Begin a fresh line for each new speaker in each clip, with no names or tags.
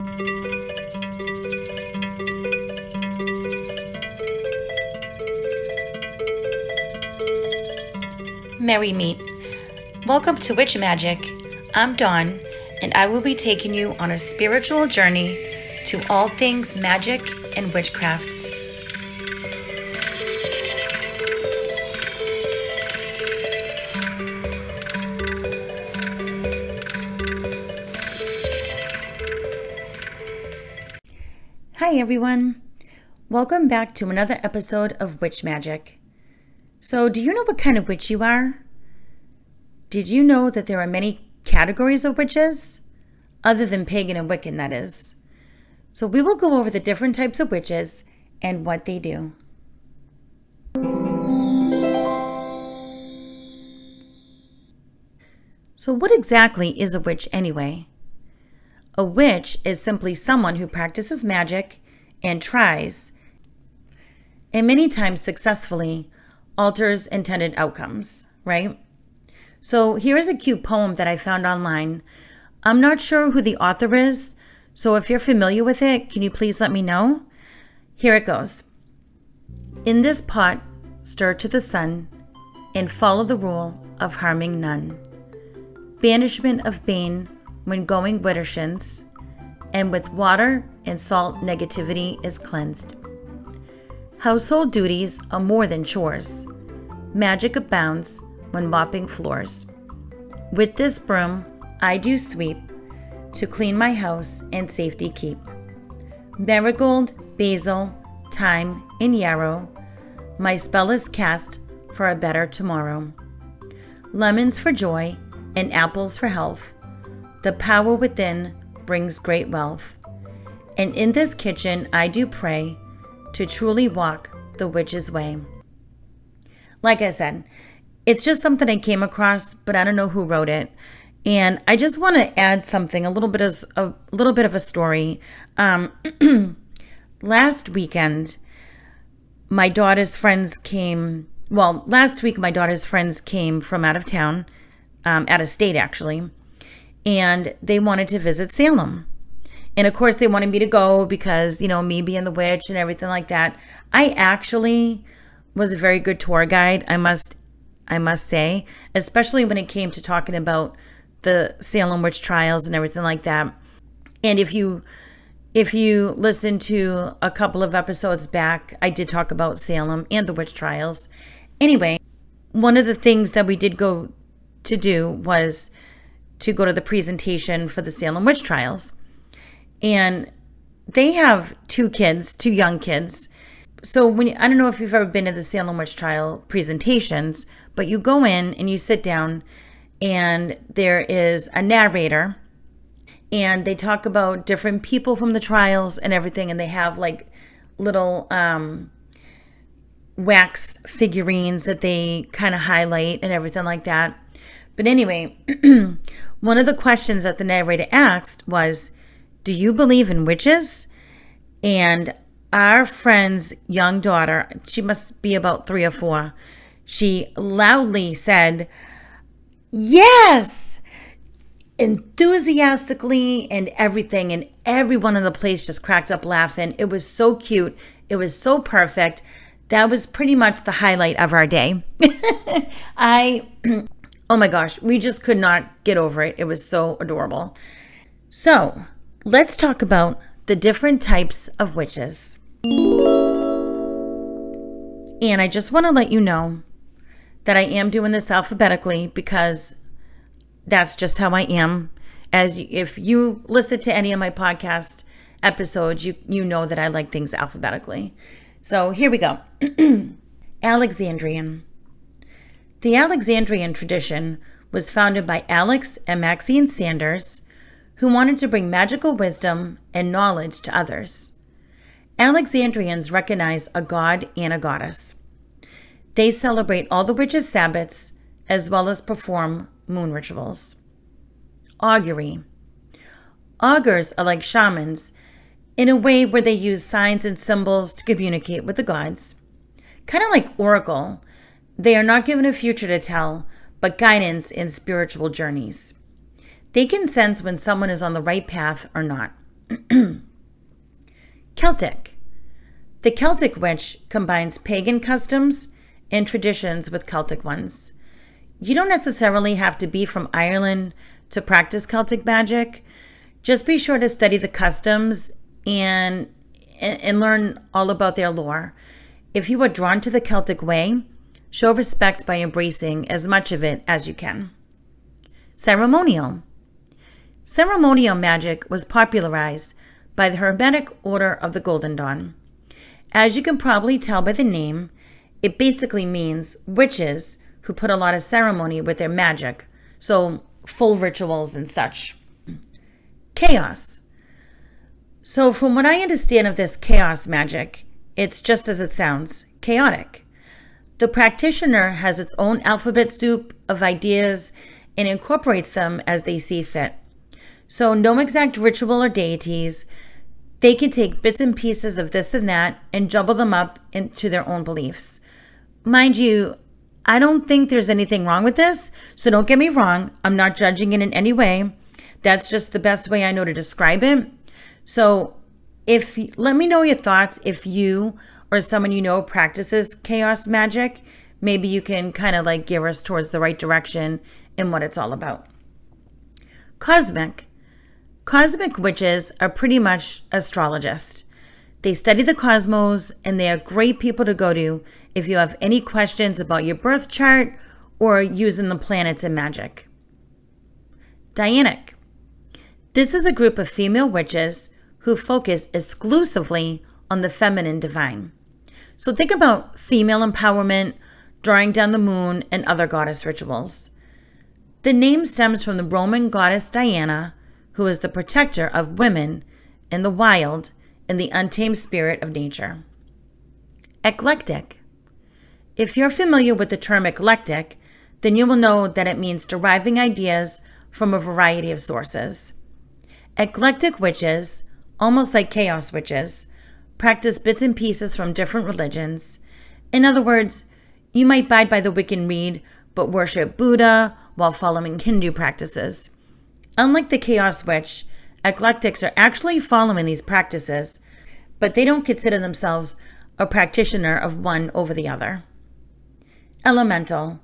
Merry meet. Welcome to Witch Magic. I'm Dawn, and I will be taking you on a spiritual journey to all things magic and witchcrafts. Hi everyone. Welcome back to another episode of Witch Magic. So, do you know what kind of witch you are? Did you know that there are many categories of witches? Other than pagan and Wiccan, that is. So we will go over the different types of witches and what they do. So what exactly is a witch anyway? A witch is simply someone who practices magic and tries, and many times successfully, alters intended outcomes, right? So here's a cute poem that I found online. I'm not sure who the author is, so if you're familiar with it, can you please let me know? Here it goes. In this pot, stir to the sun, and follow the rule of harming none. Banishment of bane when going widdershins, and with water and salt negativity is cleansed. Household duties are more than chores. Magic abounds when mopping floors. With this broom I do sweep, to clean my house and safety keep. Marigold, basil, thyme, and yarrow, my spell is cast for a better tomorrow. Lemons for joy and apples for health. The power within brings great wealth. And in this kitchen I do pray to truly walk the witch's way. Like I said, it's just something I came across, but I don't know who wrote it. And I just want to add something, a little bit of a story. Last weekend, my daughter's friends came. Well, last week my daughter's friends came from out of town, out of state actually, and they wanted to visit Salem. And of course, they wanted me to go because, me being the witch and everything like that. I actually was a very good tour guide, I must say, especially when it came to talking about the Salem witch trials and everything like that. And if you listen to a couple of episodes back, I did talk about Salem and the witch trials. Anyway, one of the things that we did go to do was to go to the presentation for the Salem witch trials. And they have two young kids. So I don't know if you've ever been to the Salem witch trial presentations, but you go in and you sit down and there is a narrator and they talk about different people from the trials and everything. And they have like little wax figurines that they kind of highlight and everything like that. But anyway, one of the questions that the narrator asked was, do you believe in witches? And our friend's young daughter, she must be about 3 or 4, she loudly said, yes, enthusiastically and everything. And everyone in the place just cracked up laughing. It was so cute. It was so perfect. That was pretty much the highlight of our day. Oh my gosh, we just could not get over it. It was so adorable. So let's talk about the different types of witches. And I just want to let you know that I am doing this alphabetically because that's just how I am. If you listen to any of my podcast episodes, you know that I like things alphabetically. So here we go. Alexandrian. The Alexandrian tradition was founded by Alex and Maxine Sanders, who wanted to bring magical wisdom and knowledge to others. Alexandrians recognize a god and a goddess. They celebrate all the witches' Sabbaths as well as perform moon rituals. Augury. Augurs are like shamans in a way where they use signs and symbols to communicate with the gods. Kind of like oracle, they are not given a future to tell, but guidance in spiritual journeys. They can sense when someone is on the right path or not. Celtic. The Celtic witch combines pagan customs and traditions with Celtic ones. You don't necessarily have to be from Ireland to practice Celtic magic. Just be sure to study the customs and learn all about their lore. If you are drawn to the Celtic way, show respect by embracing as much of it as you can. Ceremonial. Ceremonial magic was popularized by the Hermetic Order of the Golden Dawn. As you can probably tell by the name, it basically means witches who put a lot of ceremony with their magic, so full rituals and such. Chaos. So from what I understand of this chaos magic, it's just as it sounds, chaotic. The practitioner has its own alphabet soup of ideas and incorporates them as they see fit. So no exact ritual or deities. They can take bits and pieces of this and that and jumble them up into their own beliefs. Mind you, I don't think there's anything wrong with this, so don't get me wrong. I'm not judging it in any way. That's just the best way I know to describe it. So let me know your thoughts if you or someone you know practices chaos magic. Maybe you can kind of like gear us towards the right direction in what it's all about. Cosmic. Cosmic witches are pretty much astrologists. They study the cosmos and they are great people to go to if you have any questions about your birth chart or using the planets in magic. Dianic. This is a group of female witches who focus exclusively on the feminine divine. So think about female empowerment, drawing down the moon, and other goddess rituals. The name stems from the Roman goddess Diana, who is the protector of women and the wild and the untamed spirit of nature. Eclectic. If you're familiar with the term eclectic, then you will know that it means deriving ideas from a variety of sources. Eclectic witches, almost like chaos witches, practice bits and pieces from different religions. In other words, you might abide by the Wiccan Rede, but worship Buddha while following Hindu practices. Unlike the chaos witch, eclectics are actually following these practices, but they don't consider themselves a practitioner of one over the other. Elemental.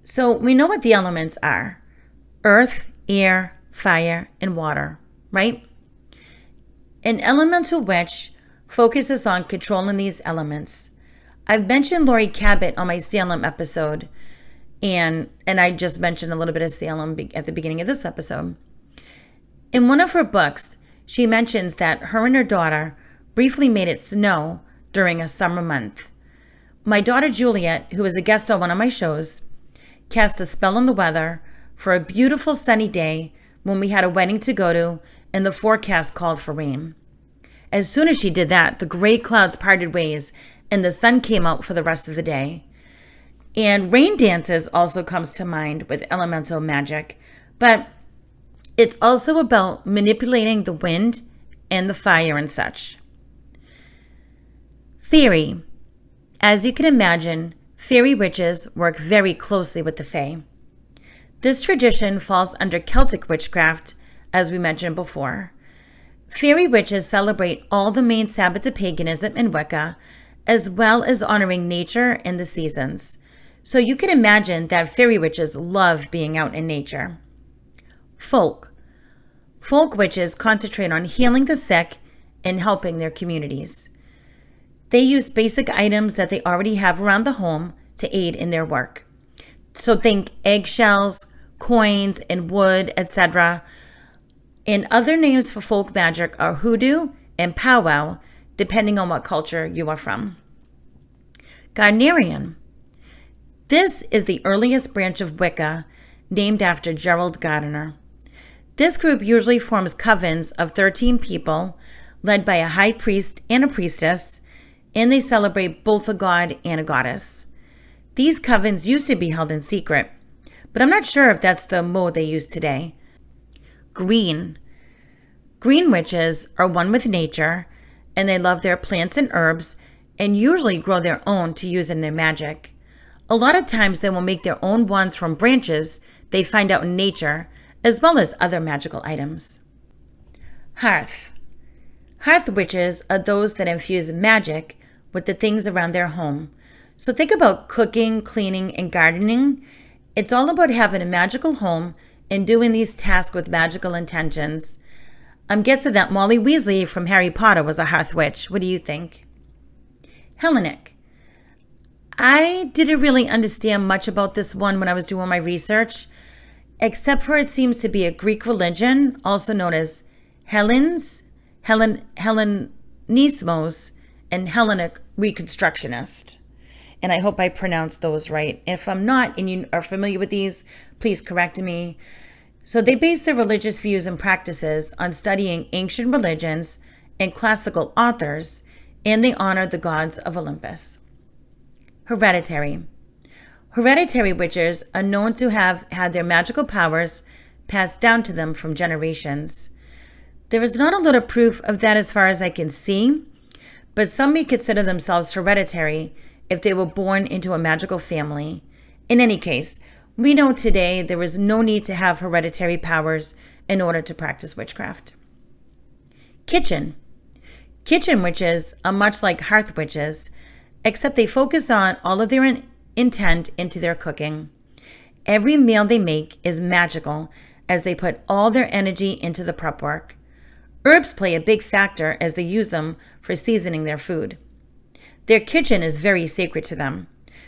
So we know what the elements are: earth, air, fire, and water, right? An elemental witch focuses on controlling these elements. I've mentioned Lori Cabot on my Salem episode, and I just mentioned a little bit of Salem at the beginning of this episode. In one of her books, she mentions that her and her daughter briefly made it snow during a summer month. My daughter Juliet, who was a guest on one of my shows, cast a spell on the weather for a beautiful sunny day when we had a wedding to go to and the forecast called for rain. As soon as she did that, the gray clouds parted ways and the sun came out for the rest of the day. And rain dances also comes to mind with elemental magic, but it's also about manipulating the wind and the fire and such. Fairy. As you can imagine, fairy witches work very closely with the fae. This tradition falls under Celtic witchcraft, as we mentioned before. Fairy witches celebrate all the main Sabbats of paganism and Wicca, as well as honoring nature and the seasons. So you can imagine that fairy witches love being out in nature. Folk. Folk witches concentrate on healing the sick and helping their communities. They use basic items that they already have around the home to aid in their work. So think eggshells, coins, and wood, etc. And other names for folk magic are hoodoo and powwow, depending on what culture you are from. Gardnerian. This is the earliest branch of Wicca, named after Gerald Gardner. This group usually forms covens of 13 people, led by a high priest and a priestess, and they celebrate both a god and a goddess. These covens used to be held in secret, but I'm not sure if that's the mode they use today. Green. Green witches are one with nature, and they love their plants and herbs, and usually grow their own to use in their magic. A lot of times they will make their own wands from branches they find out in nature, as well as other magical items. Hearth. Hearth witches are those that infuse magic with the things around their home. So think about cooking, cleaning, and gardening. It's all about having a magical home and doing these tasks with magical intentions. I'm guessing that Molly Weasley from Harry Potter was a hearth witch. What do you think? Hellenic. I didn't really understand much about this one when I was doing my research, except for it seems to be a Greek religion, also known as Hellenismos, and Hellenic Reconstructionist. And I hope I pronounced those right. If I'm not and you are familiar with these, please correct me. So they base their religious views and practices on studying ancient religions and classical authors, and they honor the gods of Olympus. Hereditary. Hereditary witches are known to have had their magical powers passed down to them from generations. There is not a lot of proof of that as far as I can see, but some may consider themselves hereditary if they were born into a magical family. In any case, we know today there is no need to have hereditary powers in order to practice witchcraft. Kitchen. Kitchen witches are much like hearth witches, except they focus on all of their intent into their cooking. Every meal they make is magical as they put all their energy into the prep work. Herbs play a big factor as they use them for seasoning their food. Their kitchen is very sacred to them,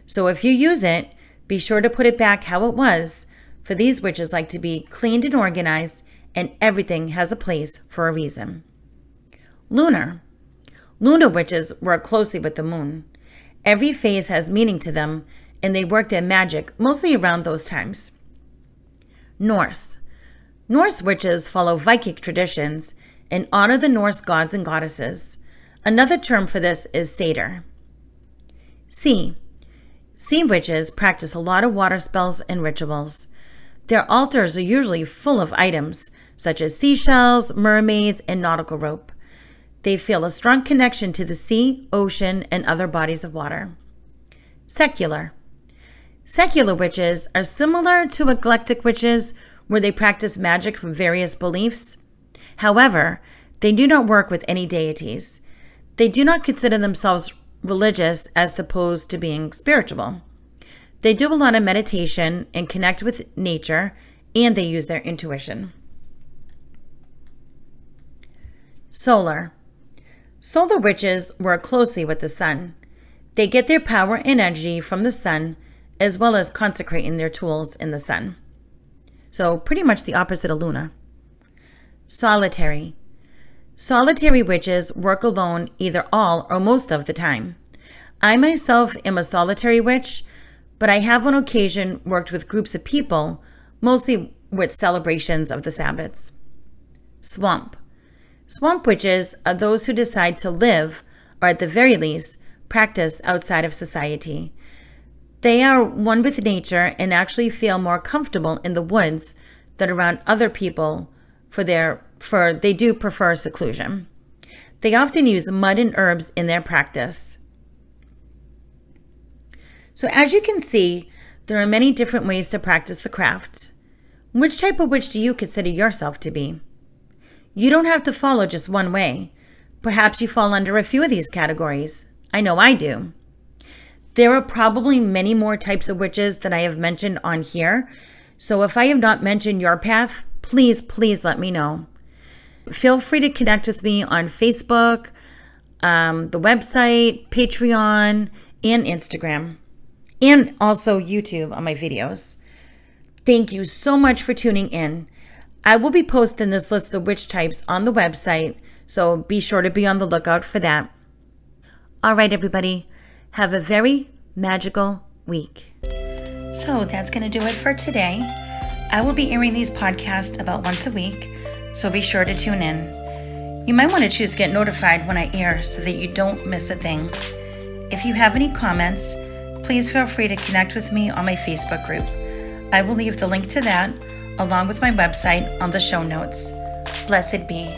so if you use it, be sure to put it back how it was, for these witches like to be cleaned and organized, and everything has a place for a reason. Lunar. Lunar witches work closely with the moon. Every phase has meaning to them, and they work their magic mostly around those times. Norse. Norse witches follow Viking traditions and honor the Norse gods and goddesses. Another term for this is satyr. Sea. Sea witches practice a lot of water spells and rituals. Their altars are usually full of items such as seashells, mermaids, and nautical rope. They feel a strong connection to the sea, ocean, and other bodies of water. Secular. Secular witches are similar to eclectic witches where they practice magic from various beliefs. However, they do not work with any deities. They do not consider themselves religious as opposed to being spiritual. They do a lot of meditation and connect with nature, and they use their intuition. Solar. Solar witches work closely with the sun. They get their power and energy from the sun, as well as consecrating their tools in the sun. So pretty much the opposite of Luna. Solitary. Solitary witches work alone either all or most of the time. I myself am a solitary witch, but I have on occasion worked with groups of people, mostly with celebrations of the Sabbats. Swamp. Swamp witches are those who decide to live, or at the very least, practice outside of society. They are one with nature and actually feel more comfortable in the woods than around other people for they do prefer seclusion. They often use mud and herbs in their practice. So as you can see, there are many different ways to practice the craft. Which type of witch do you consider yourself to be? You don't have to follow just one way. Perhaps you fall under a few of these categories. I know I do. There are probably many more types of witches than I have mentioned on here. So if I have not mentioned your path, please let me know. Feel free to connect with me on Facebook, the website, Patreon, and Instagram, and also YouTube on my videos. Thank you so much for tuning in. I will be posting this list of witch types on the website, so be sure to be on the lookout for that. All right, everybody, have a very magical week. So that's going to do it for today. I will be airing these podcasts about once a week, so be sure to tune in. You might want to choose to get notified when I air so that you don't miss a thing. If you have any comments, please feel free to connect with me on my Facebook group. I will leave the link to that along with my website on the show notes. Blessed be.